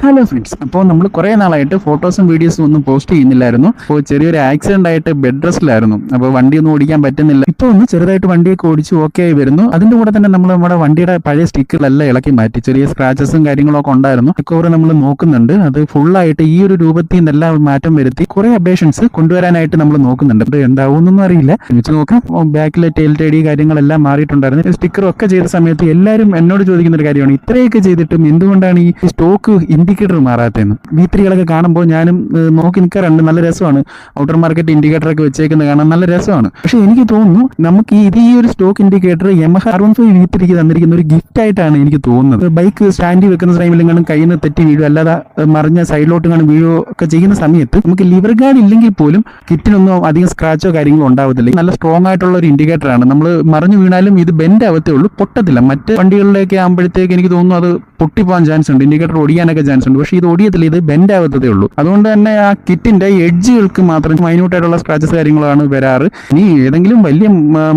Hello friends, അപ്പോൾ നമ്മൾ കുറേ നാളായിട്ട് ഫോട്ടോസും വീഡിയോസും ഒന്നും പോസ്റ്റ് ചെയ്യുന്നില്ലായിരുന്നു. അപ്പോൾ ചെറിയൊരു ആക്സിഡന്റ് ആയിട്ട് ബെഡ് റെസ്റ്റിലായിരുന്നു. അപ്പോൾ വണ്ടിയൊന്നും ഓടിക്കാൻ പറ്റുന്നില്ല. ഇപ്പോൾ ഒന്ന് ചെറുതായിട്ട് വണ്ടിയൊക്കെ ഓടിച്ച് ഓക്കെ ആയി വരുന്നു. അതിന്റെ കൂടെ തന്നെ നമ്മൾ നമ്മുടെ വണ്ടിയുടെ പഴയ സ്റ്റിക്കറെല്ലാം ഇളക്കി മാറ്റി. ചെറിയ സ്ക്രാച്ചസും കാര്യങ്ങളൊക്കെ ഉണ്ടായിരുന്നു. റിക്കവറി നമ്മൾ നോക്കുന്നുണ്ട്. അത് ഫുള്ളായിട്ട് ഈ ഒരു രൂപത്തിൽ നിന്നെല്ലാം മാറ്റം വരുത്തി കുറേ അപ്ഡേഷൻസ് കൊണ്ടുവരാനായിട്ട് നമ്മൾ നോക്കുന്നുണ്ട്. അത് എന്താവുമെന്നൊന്നും അറിയില്ല. വെച്ച് നോക്കാം. ബാക്കിലെ ടെയിൽ ടൈഡി കാര്യങ്ങളെല്ലാം മാറിയിട്ടുണ്ടായിരുന്നു. സ്റ്റിക്കറും ഒക്കെ ചെയ്ത സമയത്ത് എല്ലാവരും എന്നോട് ചോദിക്കുന്ന ഒരു കാര്യമാണ്, ഇത്രയൊക്കെ ചെയ്തിട്ടും എന്തുകൊണ്ടാണ് ഈ സ്റ്റോക്ക് ഇൻഡിക്കേറ്റർ മാറാത്തതെന്ന്. V3കളൊക്കെ കാണുമ്പോൾ ഞാനും നോക്കി നിൽക്കാറുണ്ട്. നല്ല രസമാണ്. ഔട്ടർ മാർക്കറ്റ് ഇൻഡിക്കേറ്റർ ഒക്കെ വെച്ചേക്കുന്നത് കാണാൻ നല്ല രസമാണ്. പക്ഷെ എനിക്ക് തോന്നുന്നു നമുക്ക് ഈ ഒരു സ്റ്റോക്ക് ഇൻഡിക്കേറ്റർ Yamaha R15 V3ക്ക് തന്നിരിക്കുന്ന ഒരു ഗിഫ്റ്റ് ആയിട്ടാണ് എനിക്ക് തോന്നുന്നത്. ബൈക്ക് സ്റ്റാൻഡിൽ വെക്കുന്ന ടൈമിലെങ്ങാനും കയ്യിൽ നിന്ന് തെറ്റി വീഴും, അല്ലാതെ മറിഞ്ഞ സൈഡിലോട്ട് കാണും വീഴോ ഒക്കെ ചെയ്യുന്ന സമയത്ത് നമുക്ക് ലിവർ ഗാർഡ് ഇല്ലെങ്കിൽ പോലും കിറ്റിനൊന്നും അധികം സ്ക്രാച്ചോ കാര്യങ്ങളോ ഉണ്ടാവത്തില്ല. നല്ല സ്ട്രോങ് ആയിട്ടുള്ള ഒരു ഇൻഡിക്കേറ്റർ ആണ്. നമ്മൾ മറിഞ്ഞു വീണാലും ഇത് ബെൻഡ് ആവത്തേ ഉള്ളൂ, പൊട്ടത്തില്ല. മറ്റ് വണ്ടികളിലേക്ക് ആകുമ്പോഴത്തേക്ക് എനിക്ക് തോന്നുന്നു അത് പൊട്ടിപ്പോകാൻ ചാൻസ് ഉണ്ട്, ഇൻഡിക്കേറ്റർ ഒടിയാനൊക്കെ ചാൻസ് ഉണ്ട്. പക്ഷേ ഇത് ഓടിയത്തില്ല, ഇത് ബെൻഡ് ആവത്തതേ ഉള്ളൂ. അതുകൊണ്ട് തന്നെ ആ കിറ്റിന്റെ എഡ്ജുകൾക്ക് മാത്രം മൈന്യൂട്ടായിട്ടുള്ള സ്ക്രാച്ചസ് കാര്യങ്ങളാണ് വരാറ്. ഇനി ഏതെങ്കിലും വലിയ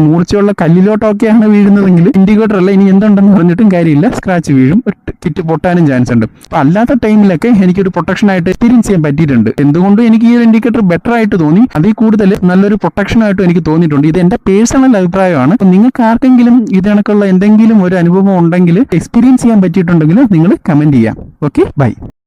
മൂർച്ചയുള്ള കല്ലിലോട്ടൊക്കെയാണ് വീഴുന്നതെങ്കിൽ ഇൻഡിക്കേറ്റർ അല്ല, ഇനി എന്തുണ്ടെന്ന് പറഞ്ഞിട്ടും കാര്യമില്ല, സ്ക്രാച്ച് വീഴും, കിറ്റ് പൊട്ടാനും ചാൻസ് ഉണ്ട്. അപ്പൊ അല്ലാത്ത ടൈമിലൊക്കെ എനിക്കൊരു പ്രൊട്ടക്ഷൻ ആയിട്ട് എക്സ്പീരിയൻസ് ചെയ്യാൻ പറ്റിയിട്ടുണ്ട്. എന്തുകൊണ്ട് എനിക്ക് ഈ ഒരു ഇൻഡിക്കേറ്റർ ബെറ്റർ ആയിട്ട് തോന്നി, അതിൽ കൂടുതൽ നല്ലൊരു പ്രൊട്ടക്ഷൻ ആയിട്ടും എനിക്ക് തോന്നിയിട്ടുണ്ട്. ഇത് എന്റെ പേഴ്സണൽ അഭിപ്രായമാണ്. നിങ്ങൾക്ക് ആർക്കെങ്കിലും ഇത് കണക്കുള്ള എന്തെങ്കിലും ഒരു അനുഭവം ഉണ്ടെങ്കിൽ, എക്സ്പീരിയൻസ് ചെയ്യാൻ പറ്റിയിട്ടുണ്ടെങ്കിൽ നിങ്ങൾ കമന്റ് ചെയ്യാം. Okay, by.